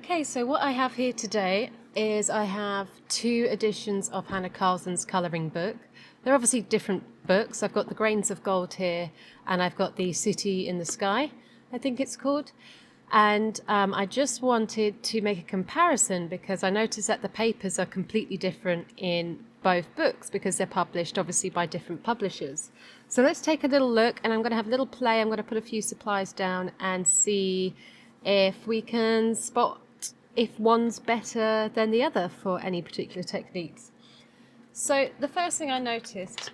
Okay, so what I have here today is I have two editions of Hanna Karlzon's colouring book. They're obviously different books. I've got the Grains of Gold here, and I've got the City in the Sky, I think it's called. And I just wanted to make a comparison because I noticed that the papers are completely different in both books because they're published obviously by different publishers. So let's take a little look, and I'm going to have a little play. I'm going to put a few supplies down and see if we can spot if one's better than the other for any particular techniques. So the first thing I noticed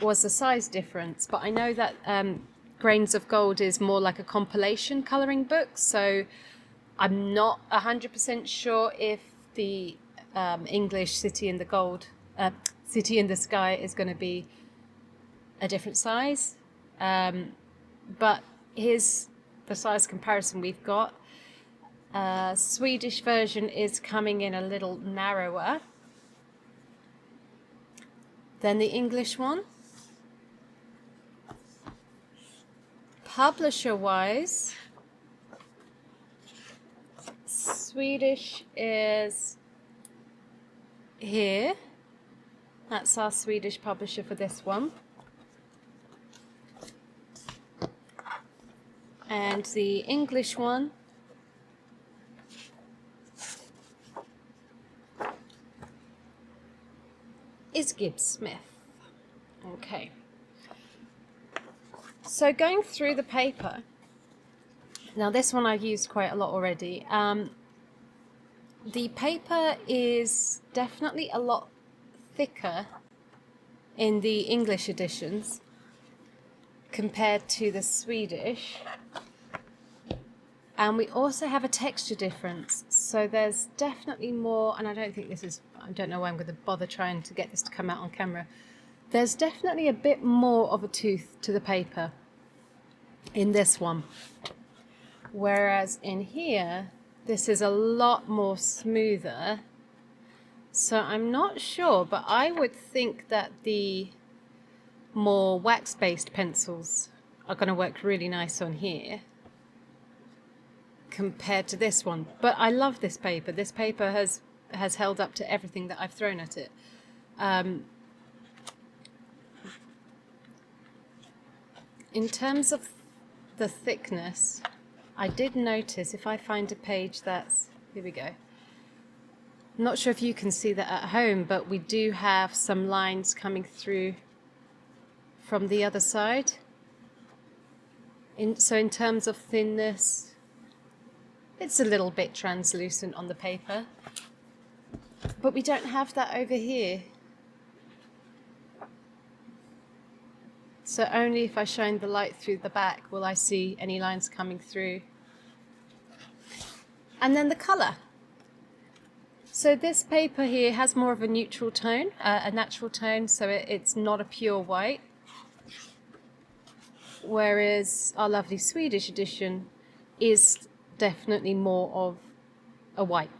was the size difference, but I know that Grains of Gold is more like a compilation colouring book, so I'm not 100% sure if the English City in City in the Sky is going to be a different size, but here's the size comparison we've got. Swedish version is coming in a little narrower than the English one. Publisher wise, Swedish is here. That's our Swedish publisher for this one. And the English one is Gibbs Smith. Okay. So going through the paper, now this one I've used quite a lot already. The paper is definitely a lot thicker in the English editions compared to the Swedish. And we also have a texture difference. So there's definitely more, and I don't know why I'm going to bother trying to get this to come out on camera. There's definitely a bit more of a tooth to the paper in this one. Whereas in here, this is a lot more smoother. So I'm not sure, but I would think that the more wax-based pencils are going to work really nice on here compared to this one. But I love this paper. This paper has held up to everything that I've thrown at it. In terms of the thickness, I did notice, if I find a page that's, here we go. I'm not sure if you can see that at home, but we do have some lines coming through from the other side. So in terms of thinness, it's a little bit translucent on the paper, but we don't have that over here. So only if I shine the light through the back will I see any lines coming through. And then the colour. So this paper here has more of a neutral tone, a natural tone, so it's not a pure white. Whereas our lovely Swedish edition is definitely more of a white.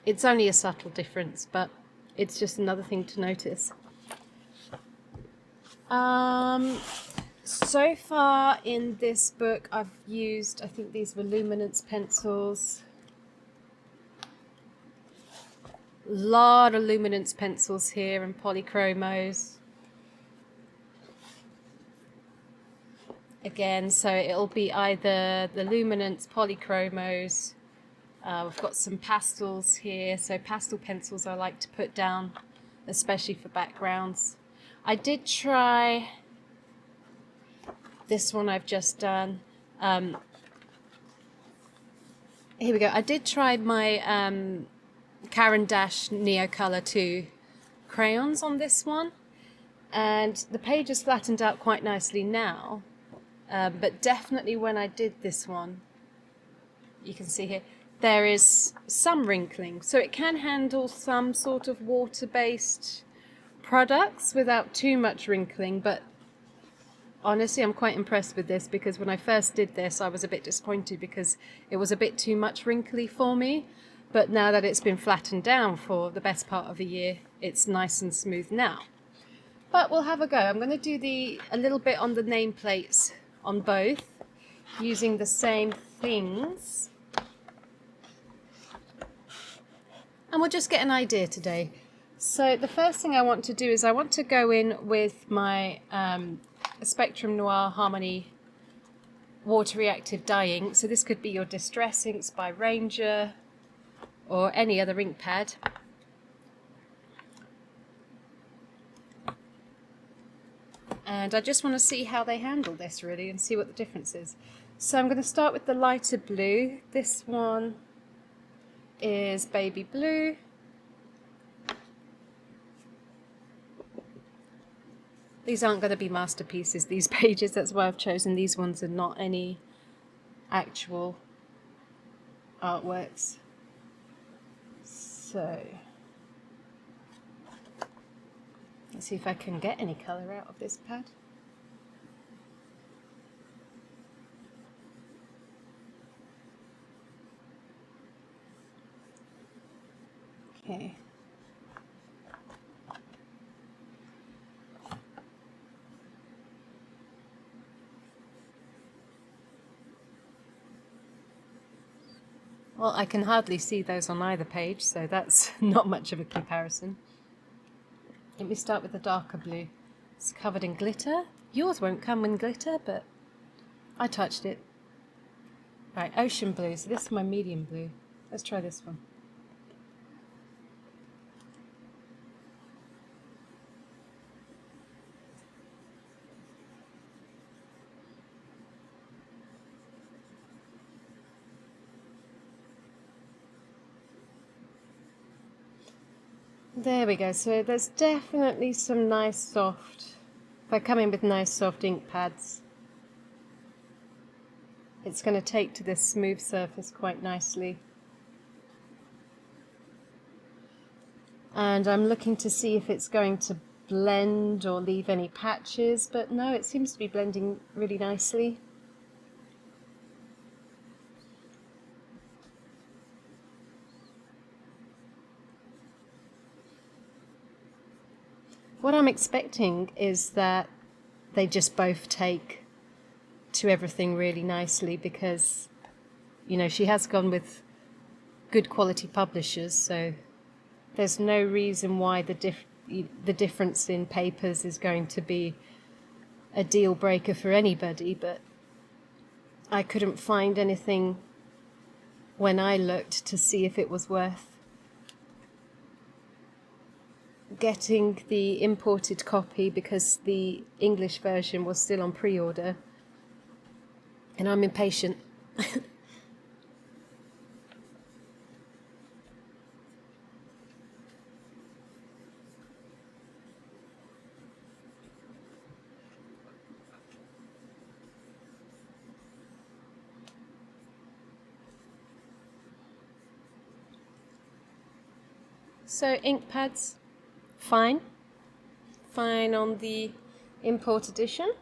It's only a subtle difference, but it's just another thing to notice. So far in this book I've used, I think these were luminance pencils. A lot of luminance pencils here and polychromos. Again, so it'll be either the luminance, polychromos. We've got some pastels here, so pastel pencils I like to put down, especially for backgrounds. I did try this one I've just done. Here we go. I did try my Caran d'Ache Neo Colour 2 crayons on this one, and the page is flattened out quite nicely now. But definitely when I did this one, you can see here, there is some wrinkling. So it can handle some sort of water-based products without too much wrinkling. But honestly, I'm quite impressed with this because when I first did this, I was a bit disappointed because it was a bit too much wrinkly for me. But now that it's been flattened down for the best part of a year, it's nice and smooth now. But we'll have a go. I'm going to do a little bit on the nameplates on both, using the same things. we'll just get an idea today. So the first thing I want to do is I want to go in with my Spectrum Noir Harmony water reactive dye ink. So this could be your Distress inks by Ranger or any other ink pad. And I just want to see how they handle this really and see what the difference is. So I'm going to start with the lighter blue. This one is baby blue. These aren't going to be masterpieces, these pages, that's why I've chosen these ones and not any actual artworks. So let's see if I can get any colour out of this pad. Okay. Well, I can hardly see those on either page, so that's not much of a comparison. Let me start with the darker blue. It's covered in glitter. Yours won't come in glitter, but I touched it. Right, ocean blue. So this is my medium blue. Let's try this one. There we go, so there's definitely some nice soft, if I come in with nice soft ink pads, it's going to take to this smooth surface quite nicely. And I'm looking to see if it's going to blend or leave any patches, but no, it seems to be blending really nicely. What I'm expecting is that they just both take to everything really nicely because, you know, she has gone with good quality publishers, so there's no reason why the difference in papers is going to be a deal breaker for anybody, but I couldn't find anything when I looked to see if it was worth getting the imported copy because the English version was still on pre-order and I'm impatient. So ink pads, fine on the import edition.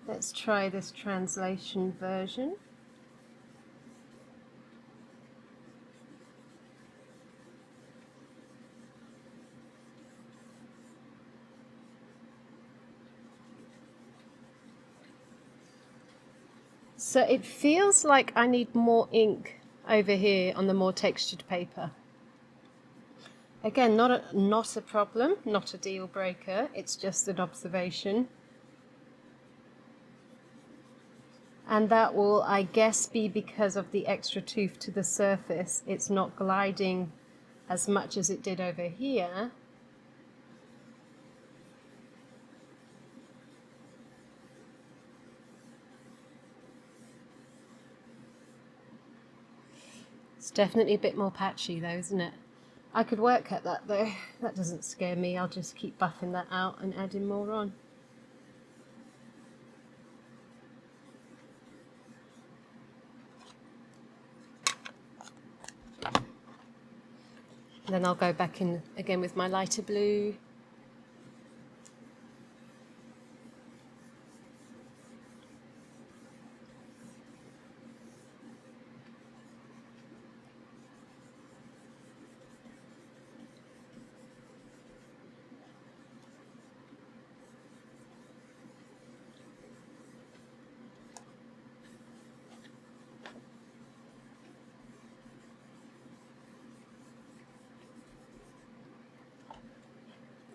Let's try this translation version. So it feels like I need more ink over here on the more textured paper. Again, not a problem, not a deal breaker, it's just an observation. And that will, I guess, be because of the extra tooth to the surface. It's not gliding as much as it did over here. It's definitely a bit more patchy though, isn't it? I could work at that though. That doesn't scare me. I'll just keep buffing that out and adding more on. Then I'll go back in again with my lighter blue.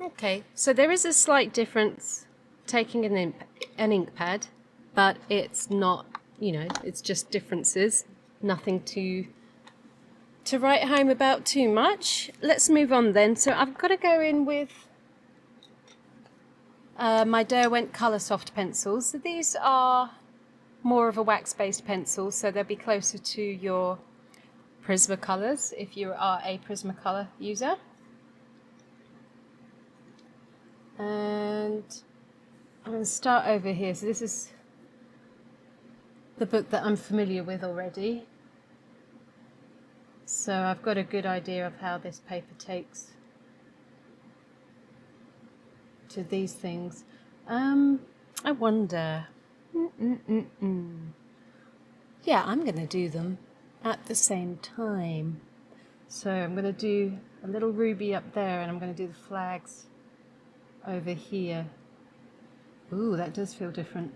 Okay, so there is a slight difference taking an ink pad, but it's not, it's just differences. Nothing to write home about too much. Let's move on then. So I've got to go in with my Derwent Coloursoft pencils. So these are more of a wax-based pencil, so they'll be closer to your Prismacolors if you are a Prismacolor user. And I'm going to start over here. So this is the book that I'm familiar with already. So I've got a good idea of how this paper takes to these things. I wonder. Yeah, I'm going to do them at the same time. So I'm going to do a little ruby up there, and I'm going to do the flags over here. Ooh, that does feel different.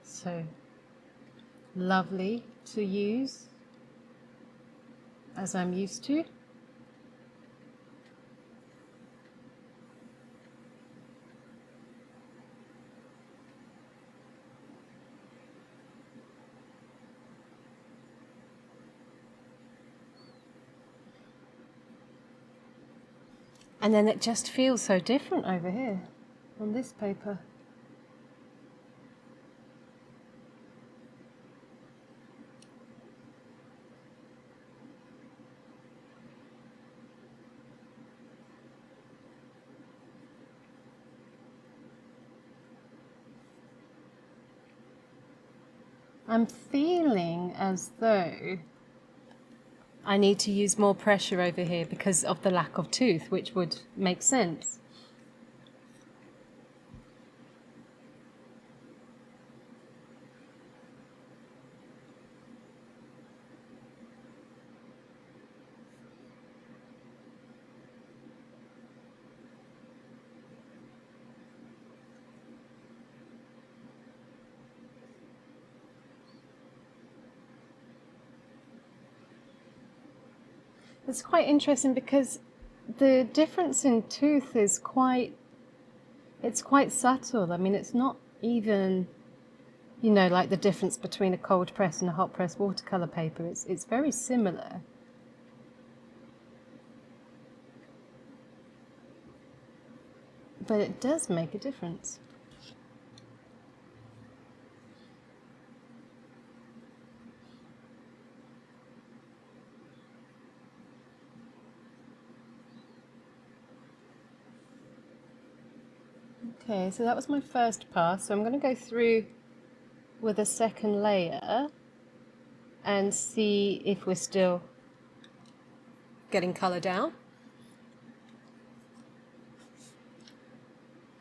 So lovely to use, as I'm used to. And then it just feels so different over here on this paper. I'm feeling as though I need to use more pressure over here because of the lack of tooth, which would make sense. It's quite interesting because the difference in tooth is quite subtle. I mean, it's not even, like the difference between a cold press and a hot press watercolor paper. It's very similar. But it does make a difference. Okay, so that was my first pass. So I'm going to go through with a second layer and see if we're still getting colour down.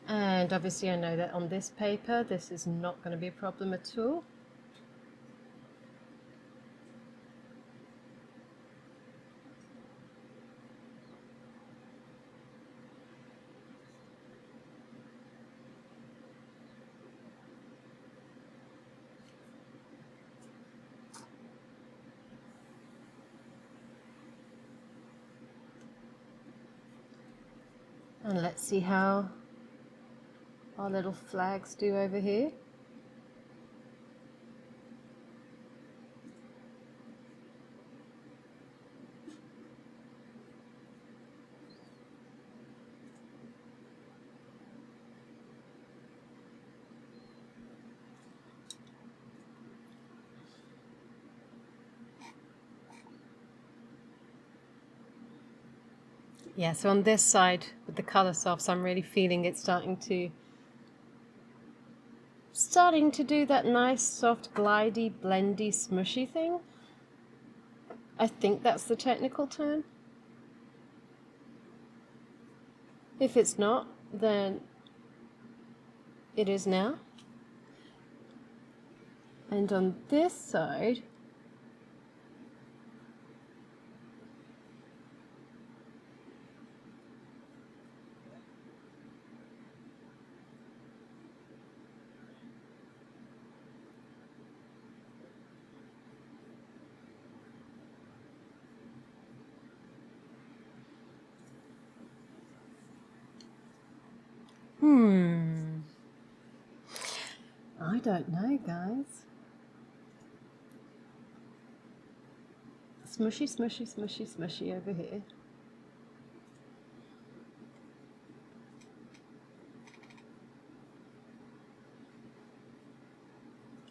And obviously I know that on this paper this is not going to be a problem at all. And let's see how our little flags do over here. Yeah, so on this side with the colour softs, I'm really feeling it starting to do that nice, soft, glidey, blendy, smushy thing. I think that's the technical term. If it's not, then it is now. And on this side, I don't know, guys. Smushy, smushy, smushy, smushy over here.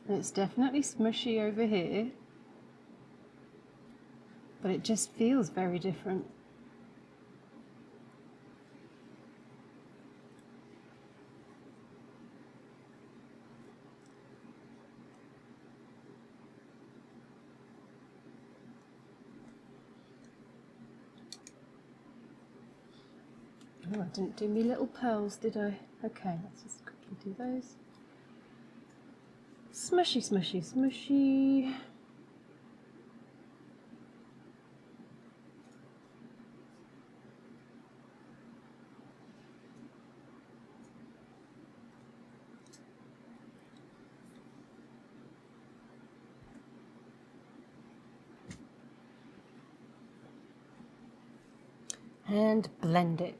And it's definitely smushy over here, but it just feels very different. Oh, I didn't do me little pearls, did I? Okay, let's just quickly do those. Smushy, smushy, smushy. And blend it.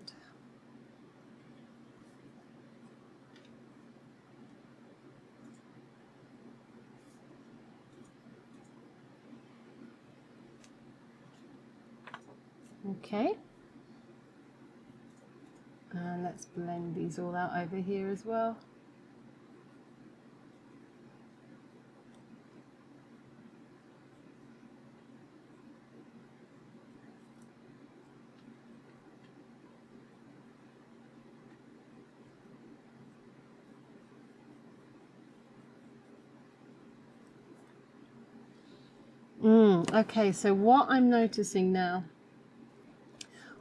Okay. And let's blend these all out over here as well. Okay, so what I'm noticing now,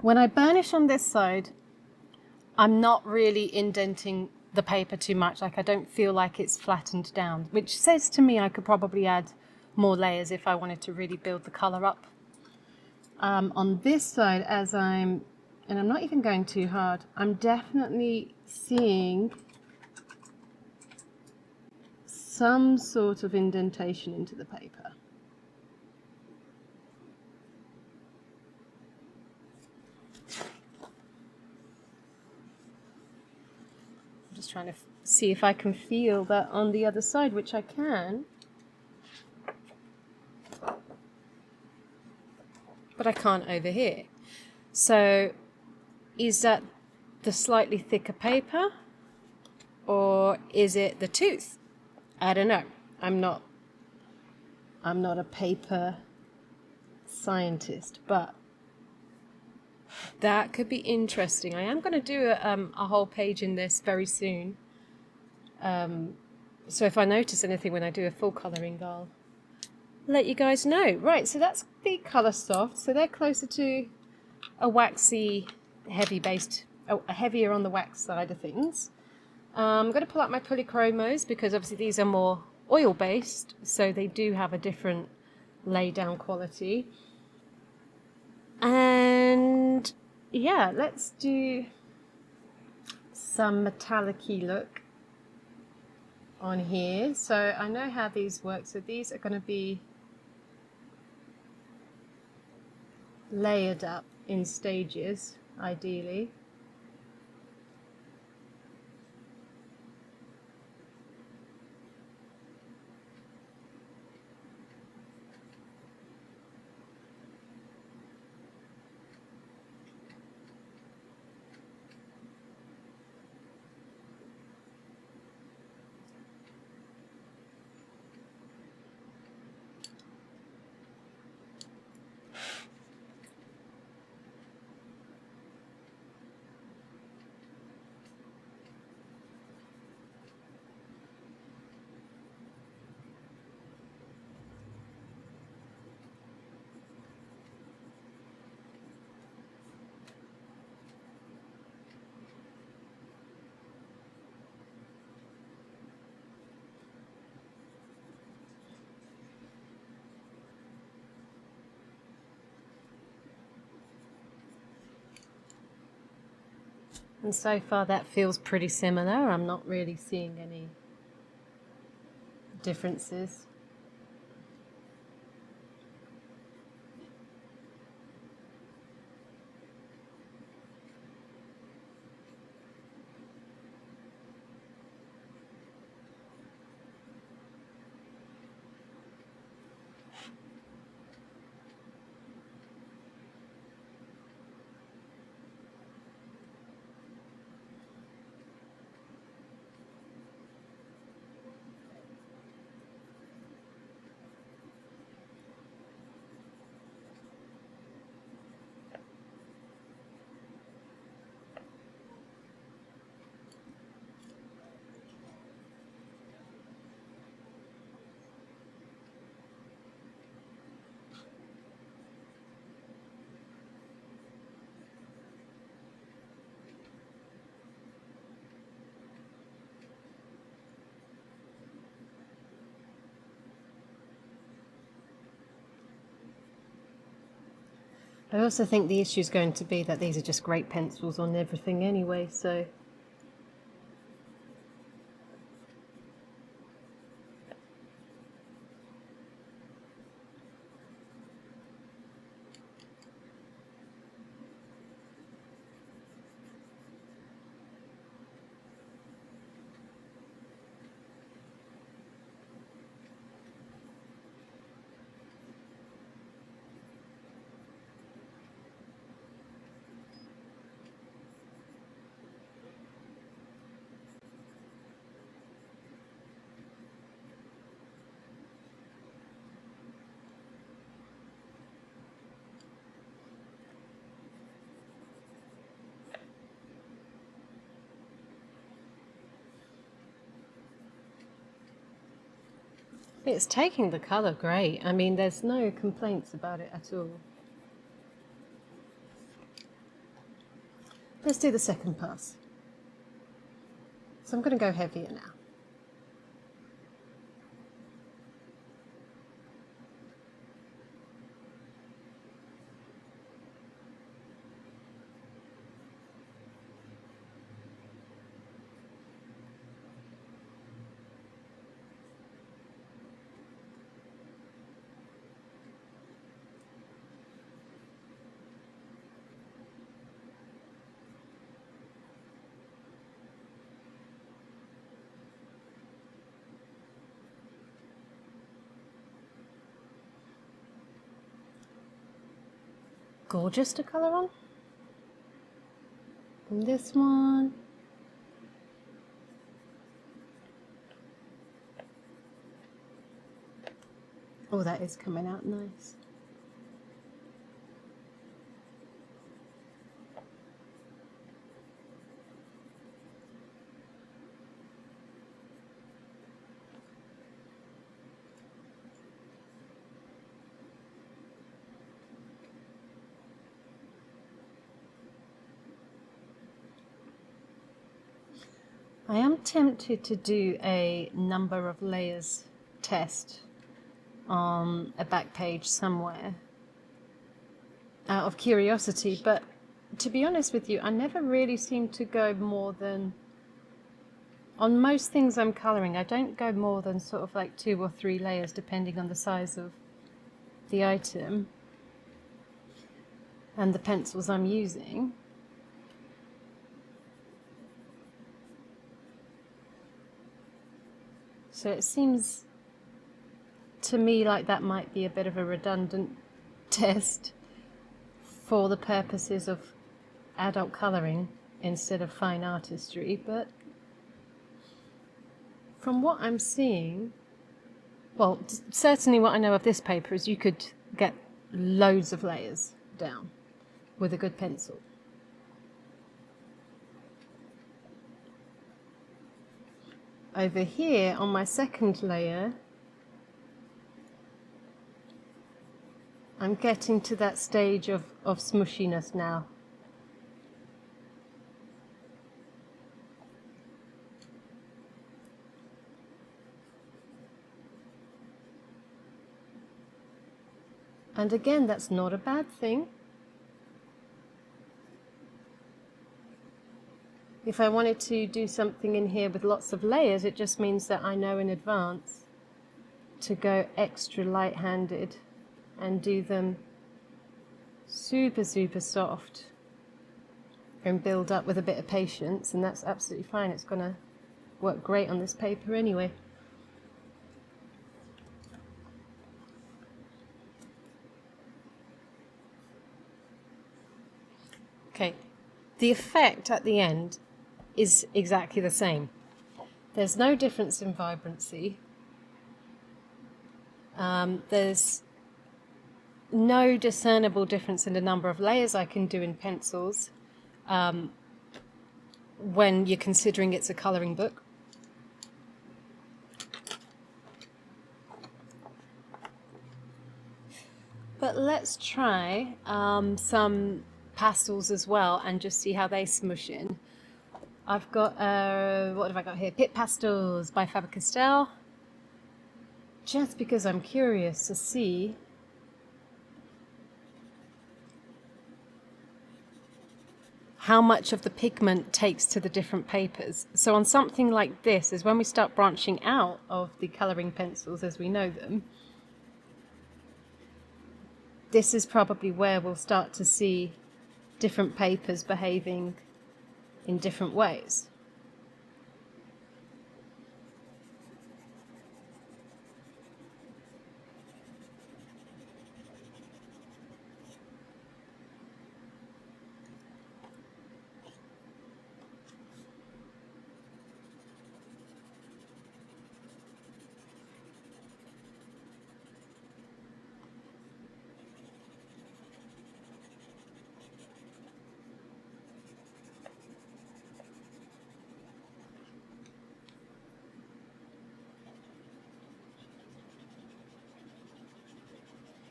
when I burnish on this side, I'm not really indenting the paper too much. Like, I don't feel like it's flattened down, which says to me I could probably add more layers if I wanted to really build the colour up. On this side, and I'm not even going too hard, I'm definitely seeing some sort of indentation into the paper. I'm just trying to see if I can feel that on the other side, which I can. But I can't over here. So is that the slightly thicker paper, or is it the tooth? I don't know. I'm not a paper scientist, but that could be interesting. I am going to do a whole page in this very soon. So if I notice anything when I do a full colouring, I'll let you guys know. Right, so that's the colour soft. So they're closer to a waxy, heavier on the wax side of things. I'm going to pull out my polychromos because obviously these are more oil-based, so they do have a different lay-down quality. And yeah, let's do some metallic-y look on here. So I know how these work. So these are going to be layered up in stages, ideally. And so far that feels pretty similar. I'm not really seeing any differences. I also think the issue is going to be that these are just great pencils on everything anyway, so it's taking the colour great. I mean, there's no complaints about it at all. Let's do the second pass. So I'm going to go heavier now. Gorgeous to colour on. And this one. Oh, that is coming out nice. I am tempted to do a number of layers test on a back page somewhere out of curiosity, but to be honest with you, I never really seem to go more than, on most things I'm colouring, I don't go more than sort of like 2 or 3 layers depending on the size of the item and the pencils I'm using. So it seems to me like that might be a bit of a redundant test for the purposes of adult colouring instead of fine artistry, but from what I'm seeing, well, certainly what I know of this paper is you could get loads of layers down with a good pencil. Over here on my second layer, I'm getting to that stage of smushiness now. And again, that's not a bad thing. If I wanted to do something in here with lots of layers, it just means that I know in advance to go extra light-handed and do them super, super soft and build up with a bit of patience, and that's absolutely fine. It's going to work great on this paper anyway. Okay, the effect at the end is exactly the same. There's no difference in vibrancy. There's no discernible difference in the number of layers I can do in pencils when you're considering it's a colouring book. But let's try some pastels as well and just see how they smush in. I've got, what have I got here? Pit Pastels by Faber-Castell. Just because I'm curious to see how much of the pigment takes to the different papers. So on something like this is when we start branching out of the colouring pencils as we know them. This is probably where we'll start to see different papers behaving in different ways.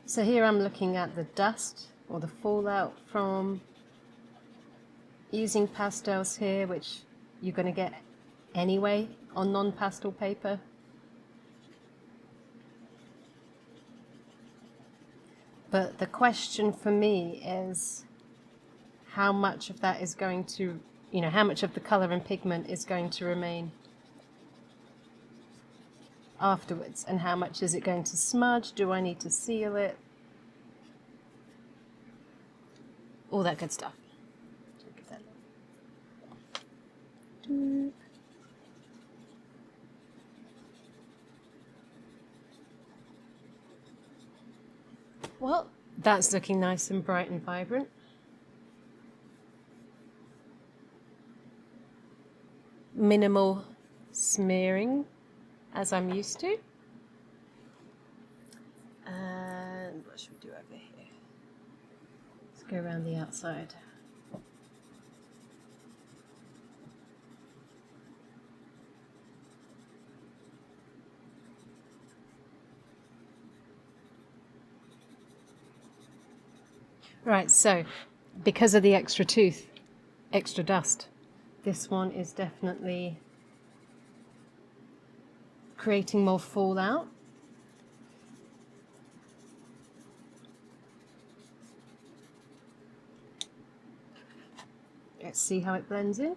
So here I'm looking at the dust or the fallout from using pastels here, which you're going to get anyway on non-pastel paper. But the question for me is how much of that is going to, how much of the colour and pigment is going to remain afterwards, and how much is it going to smudge? Do I need to seal it? All that good stuff. Well, that's looking nice and bright and vibrant. Minimal smearing, as I'm used to. And what should we do over here? Let's go around the outside. Right, so because of the extra tooth, extra dust, this one is definitely creating more fallout. Let's see how it blends in.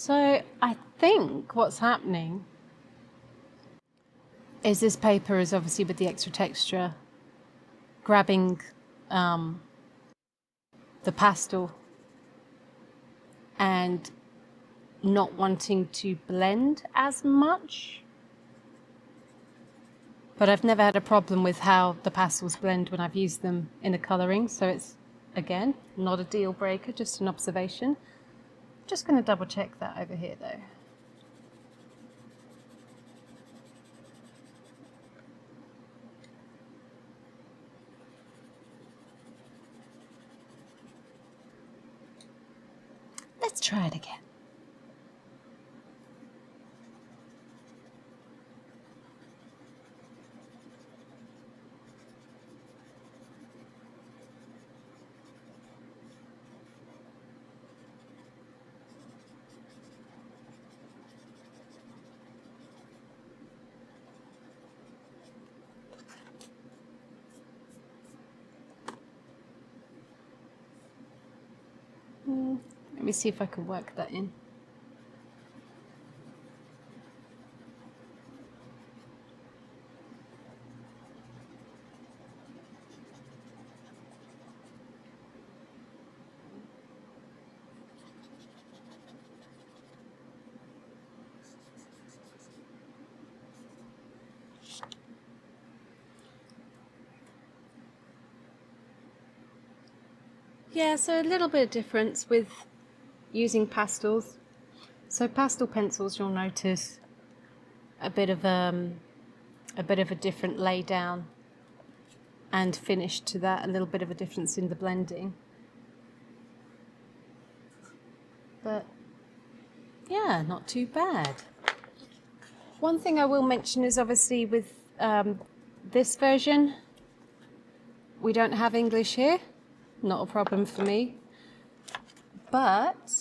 So I think what's happening is this paper is obviously with the extra texture grabbing the pastel and not wanting to blend as much. But I've never had a problem with how the pastels blend when I've used them in a colouring, so it's, again, not a deal breaker, just an observation. Just going to double check that over here though. Let's try it again. Let me see if I can work that in. Yeah, so a little bit of difference with using pastels. So pastel pencils, you'll notice a bit of a different lay down and finish to that, a little bit of a difference in the blending. But yeah, not too bad. One thing I will mention is obviously with this version, we don't have English here. Not a problem for me. But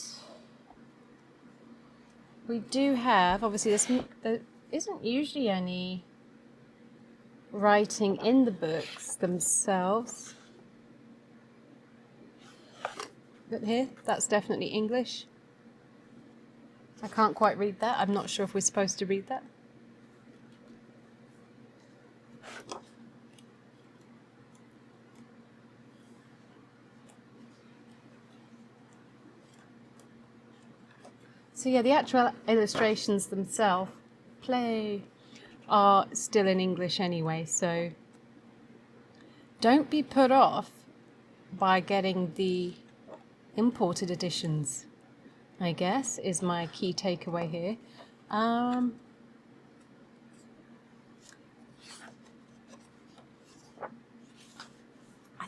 we do have, obviously there isn't usually any writing in the books themselves. But here, that's definitely English. I can't quite read that. I'm not sure if we're supposed to read that. So yeah, the actual illustrations themselves are still in English anyway, so don't be put off by getting the imported editions, I guess, is my key takeaway here. I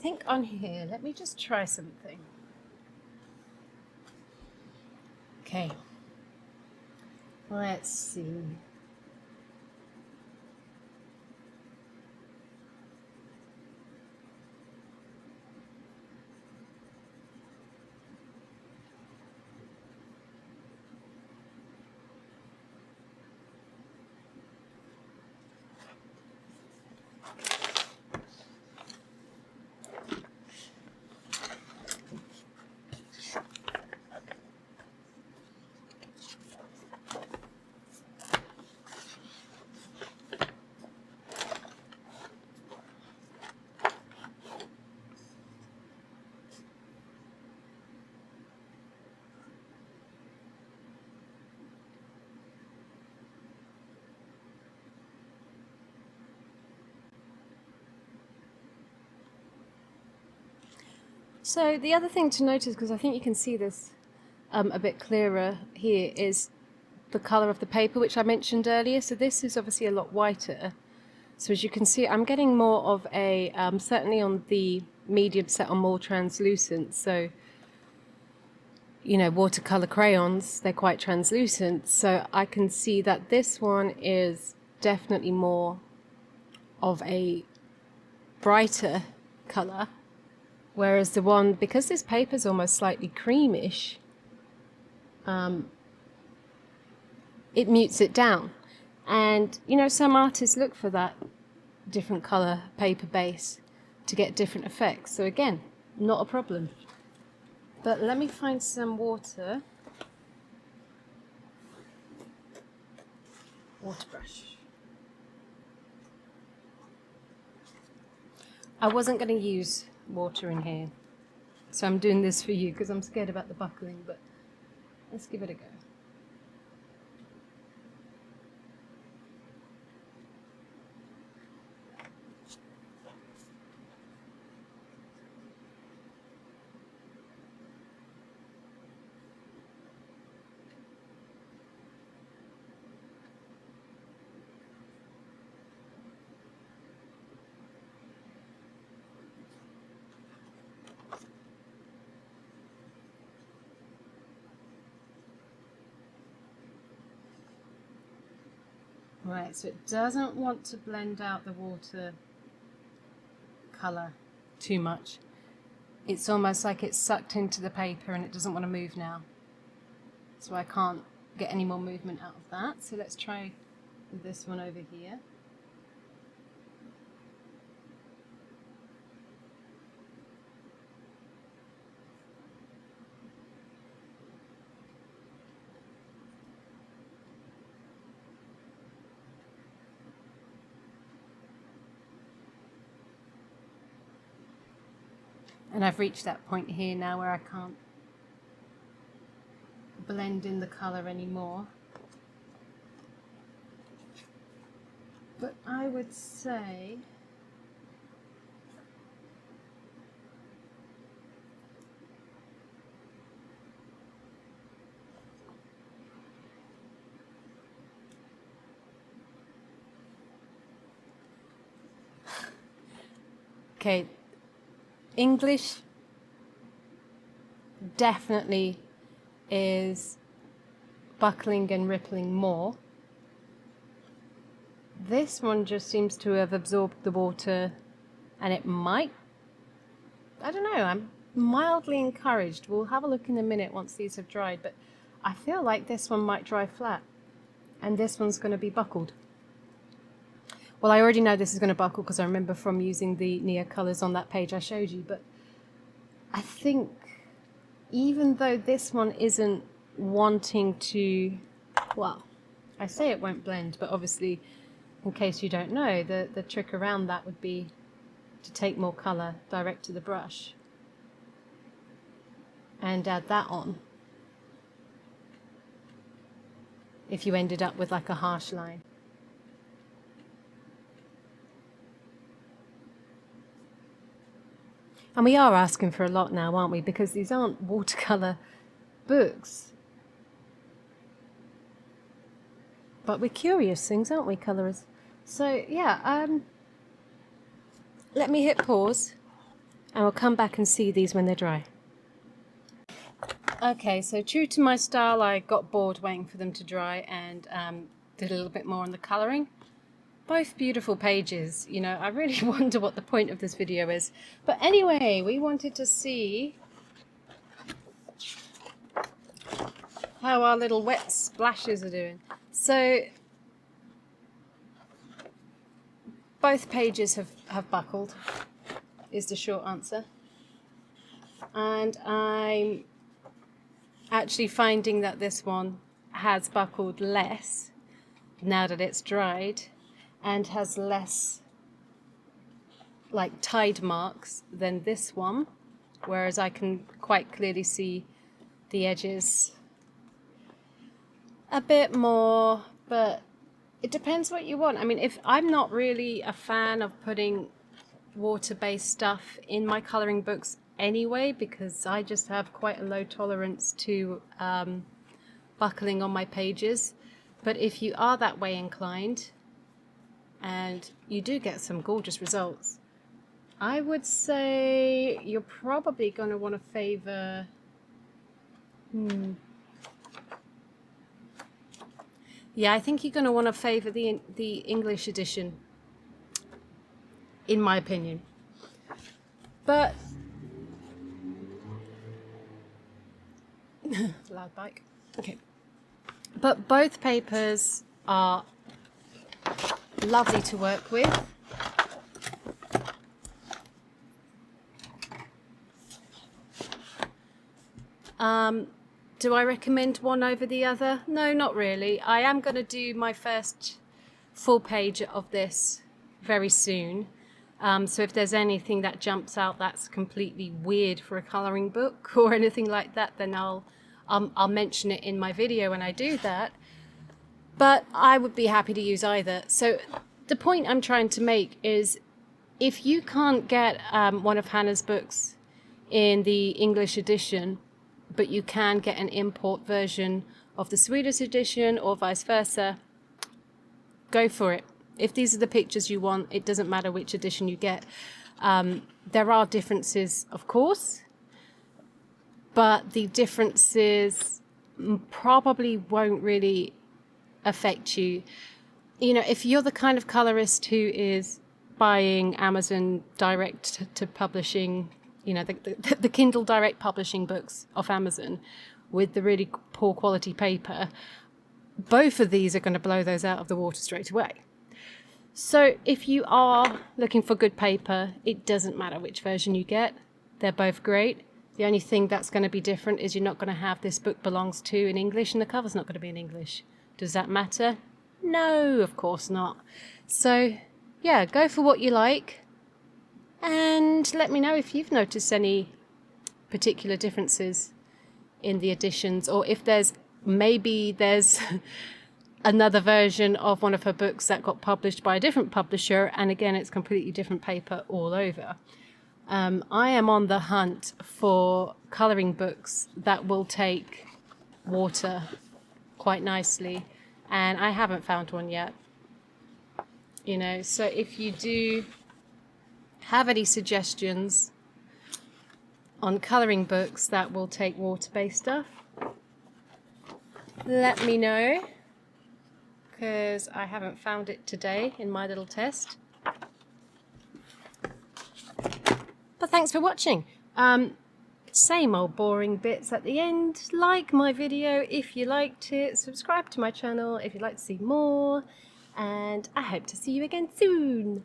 think on here, let me just try something. Okay, let's see. So the other thing to notice, because I think you can see this a bit clearer here, is the colour of the paper, which I mentioned earlier. So this is obviously a lot whiter. So as you can see, I'm getting more of a, certainly on the medium set, on more translucent. So, you know, watercolour crayons, they're quite translucent. So I can see that this one is definitely more of a brighter colour. Whereas the one, because this paper is almost slightly creamish, it mutes it down. And, you know, some artists look for that different colour paper base to get different effects. So again, not a problem. But let me find some water. Water brush. I wasn't going to use water in here. So I'm doing this for you because I'm scared about the buckling, but let's give it a go. Right, so it doesn't want to blend out the water colour too much. It's almost like it's sucked into the paper and it doesn't want to move now. So I can't get any more movement out of that. So let's try this one over here. And I've reached that point here now where I can't blend in the colour anymore. But I would say okay, English definitely is buckling and rippling more. This one just seems to have absorbed the water, and it might, I don't know, I'm mildly encouraged. We'll have a look in a minute once these have dried, but I feel like this one might dry flat and this one's going to be buckled. Well, I already know this is going to buckle because I remember from using the Nia colours on that page I showed you, but I think even though this one isn't wanting to, well, I say it won't blend, but obviously, in case you don't know, the trick around that would be to take more colour direct to the brush and add that on if you ended up with like a harsh line. And we are asking for a lot now, aren't we? Because these aren't watercolour books. But we're curious things, aren't we, colourers? So, yeah, let me hit pause and we'll come back and see these when they're dry. Okay, so true to my style, I got bored waiting for them to dry and did a little bit more on the colouring. Both beautiful pages, you know, I really wonder what the point of this video is. But anyway, we wanted to see how our little wet splashes are doing. So both pages have buckled, is the short answer. And I'm actually finding that this one has buckled less now that it's dried and has less like tide marks than this one, whereas I can quite clearly see the edges a bit more, but it depends what you want. I mean, if I'm not really a fan of putting water-based stuff in my colouring books anyway, because I just have quite a low tolerance to buckling on my pages, but if you are that way inclined and you do get some gorgeous results, I would say you're probably going to want to favour yeah, I think you're going to want to favour the English edition, in my opinion. But loud bike. Okay. But both papers are lovely to work with. Do I recommend one over the other? No, not really. I am going to do my first full page of this very soon. So if there's anything that jumps out that's completely weird for a colouring book or anything like that, then I'll mention it in my video when I do that. But I would be happy to use either. So the point I'm trying to make is, if you can't get one of Hannah's books in the English edition, but you can get an import version of the Swedish edition or vice versa, go for it. If these are the pictures you want, it doesn't matter which edition you get. There are differences, of course, but the differences probably won't really affect you. You know, if you're the kind of colorist who is buying Amazon direct to publishing, you know, the Kindle direct publishing books off Amazon with the really poor quality paper, both of these are going to blow those out of the water straight away. So if you are looking for good paper, it doesn't matter which version you get. They're both great. The only thing that's going to be different is you're not going to have "this book belongs to" in English, and the cover's not going to be in English. Does that matter? No, of course not. So yeah, go for what you like, and let me know if you've noticed any particular differences in the editions, or if there's another version of one of her books that got published by a different publisher, and again it's completely different paper all over. I am on the hunt for colouring books that will take water quite nicely, and I haven't found one yet. You know, so if you do have any suggestions on colouring books that will take water-based stuff, let me know, because I haven't found it today in my little test. But thanks for watching. Same old boring bits at the end. Like my video if you liked it, subscribe to my channel if you'd like to see more, and I hope to see you again soon.